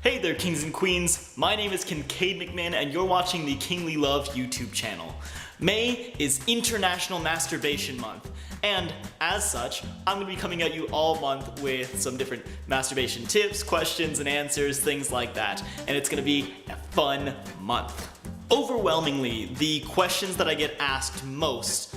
Hey there, kings and queens. My name is Kincaid McMahon, and you're watching the Kingly Love YouTube channel. May is International Masturbation Month, and as such, I'm going to be coming at you all month with some different masturbation tips, questions, and answers, things like that, and it's going to be a fun month. Overwhelmingly, the questions that I get asked most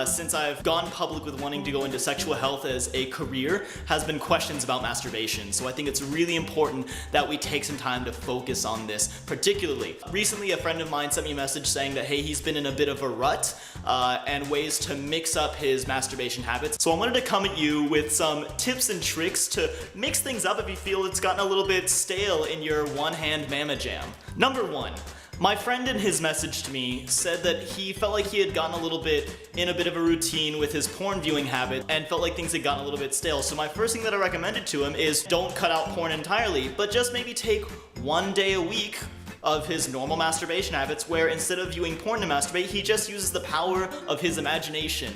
since I've gone public with wanting to go into sexual health as a career has been questions about masturbation. So I think it's really important that we take some time to focus on this particularly. Recently, a friend of mine sent me a message saying that, hey, he's been in a bit of a rut and ways to mix up his masturbation habits. So I wanted to come at you with some tips and tricks to mix things up if you feel it's gotten a little bit stale in your one-hand mamma jam. Number one. My friend in his message to me said that he felt like he had gotten a little bit in a bit of a routine with his porn viewing habit and felt like things had gotten a little bit stale. So my first thing that I recommended to him is don't cut out porn entirely, but just maybe take one day a week of his normal masturbation habits where instead of viewing porn to masturbate, he just uses the power of his imagination.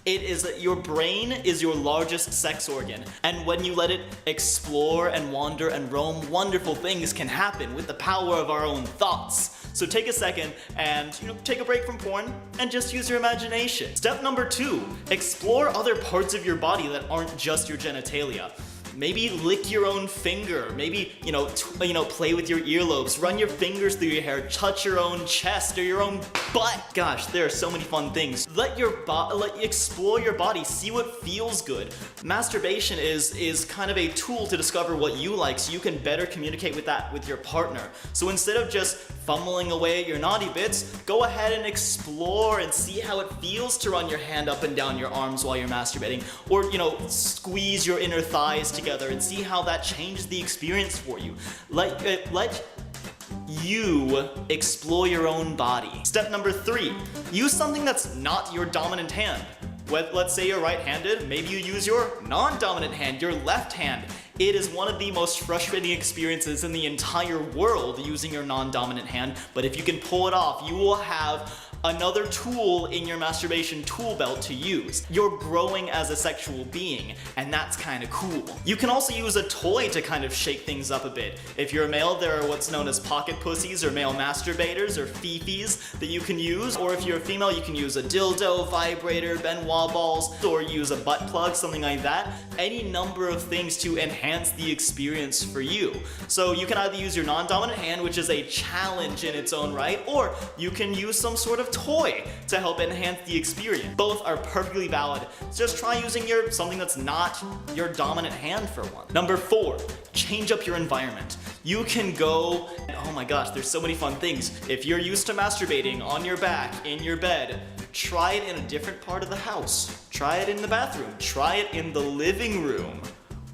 It is that your brain is your largest sex organ, and when you let it explore and wander and roam, wonderful things can happen with the power of our own thoughts. So take a second and take a break from porn and just use your imagination. Step number 2, explore other parts of your body that aren't just your genitalia. Maybe lick your own finger, maybe, play with your earlobes, run your fingers through your hair, touch your own chest or your own butt. Gosh, there are so many fun things. Explore your body, see what feels good. Masturbation is kind of a tool to discover what you like so you can better communicate with that with your partner. So instead of just fumbling away at your naughty bits, go ahead and explore and see how it feels to run your hand up and down your arms while you're masturbating, or squeeze your inner thighs together and see how that changes the experience for you. Let you explore your own body. Step number 3, use something that's not your dominant hand. Let's say you're right-handed, maybe you use your non-dominant hand, your left hand. It is one of the most frustrating experiences in the entire world using your non-dominant hand, but if you can pull it off, you will have another tool in your masturbation tool belt to use. You're growing as a sexual being, and that's kind of cool. You can also use a toy to kind of shake things up a bit. If you're a male, there are what's known as pocket pussies or male masturbators or fifis that you can use, or if you're a female, you can use a dildo, vibrator, Benoit balls, or use a butt plug, something like that. Any number of things to enhance the experience for you. So you can either use your non-dominant hand, which is a challenge in its own right, or you can use some sort of toy to help enhance the experience. Both are perfectly valid. Just try using something that's not your dominant hand for one. Number 4, change up your environment. You can go, oh my gosh, there's so many fun things. If you're used to masturbating on your back, in your bed, try it in a different part of the house. Try it in the bathroom. Try it in the living room.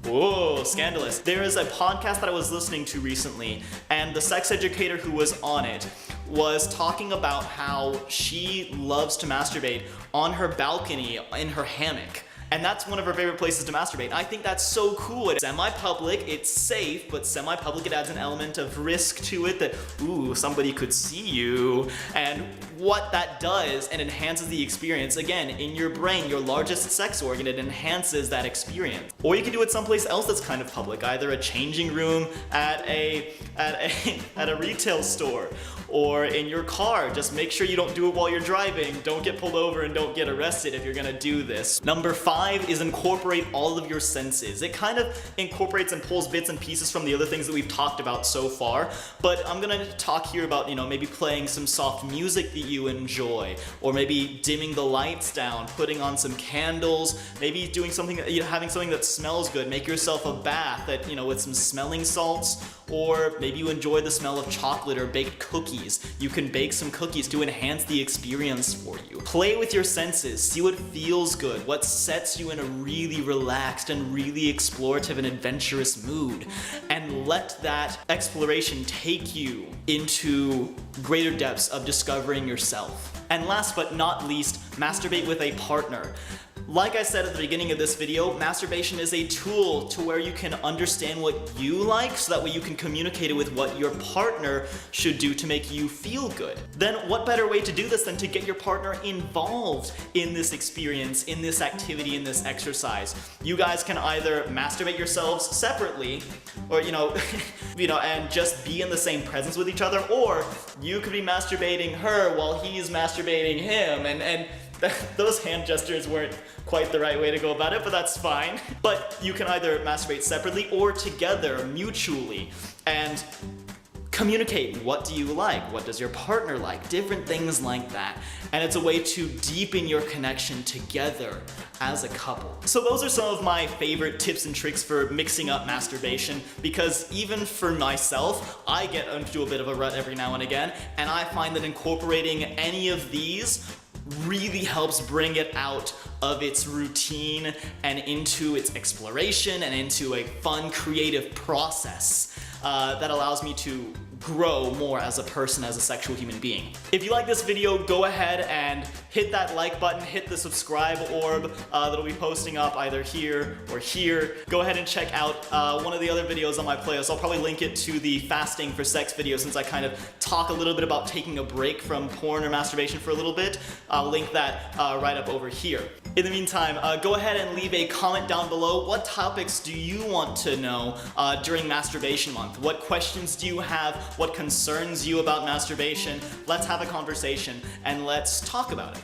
Whoa, scandalous. There is a podcast that I was listening to recently, and the sex educator who was on it was talking about how she loves to masturbate on her balcony in her hammock. And that's one of her favorite places to masturbate. I think that's so cool. It's semi-public, it's safe, but semi-public, it adds an element of risk to it that, ooh, somebody could see you. And what that does and enhances the experience, again, in your brain, your largest sex organ, it enhances that experience. Or you can do it someplace else that's kind of public, either a changing room at a retail store, or in your car. Just make sure you don't do it while you're driving. Don't get pulled over and don't get arrested if you're gonna do this. Number 5 is incorporate all of your senses. It kind of incorporates and pulls bits and pieces from the other things that we've talked about so far, but I'm gonna talk here about, maybe playing some soft music that you enjoy, or maybe dimming the lights down, putting on some candles, maybe doing something, having something that smells good. Make yourself a bath with some smelling salts, or maybe you enjoy the smell of chocolate or baked cookies. You can bake some cookies to enhance the experience for you. Play with your senses, see what feels good, what sets you in a really relaxed and really explorative and adventurous mood, and let that exploration take you into greater depths of discovering yourself. And last but not least, masturbate with a partner. Like I said at the beginning of this video, masturbation is a tool to where you can understand what you like so that way you can communicate it with what your partner should do to make you feel good. Then what better way to do this than to get your partner involved in this experience, in this activity, in this exercise. You guys can either masturbate yourselves separately or, and just be in the same presence with each other, or you could be masturbating her while he's masturbating him, and those hand gestures weren't quite the right way to go about it, but that's fine. But you can either masturbate separately or together, mutually, and communicate. What do you like? What does your partner like? Different things like that. And it's a way to deepen your connection together as a couple. So those are some of my favorite tips and tricks for mixing up masturbation, because even for myself, I get into a bit of a rut every now and again, and I find that incorporating any of these really helps bring it out of its routine and into its exploration and into a fun, creative process that allows me to grow more as a person, as a sexual human being. If you like this video, go ahead and hit that like button, hit the subscribe orb that'll be posting up either here or here. Go ahead and check out one of the other videos on my playlist. I'll probably link it to the fasting for sex video, since I kind of talk a little bit about taking a break from porn or masturbation for a little bit. I'll link that right up over here. In the meantime, go ahead and leave a comment down below. What topics do you want to know during Masturbation Month? What questions do you have? What concerns you about masturbation? Let's have a conversation and let's talk about it.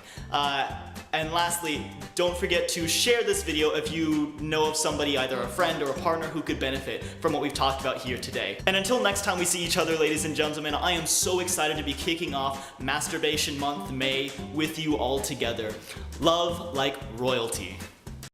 And lastly, don't forget to share this video if you know of somebody, either a friend or a partner, who could benefit from what we've talked about here today. And until next time we see each other, ladies and gentlemen, I am so excited to be kicking off Masturbation Month, May, with you all together. Love like royalty.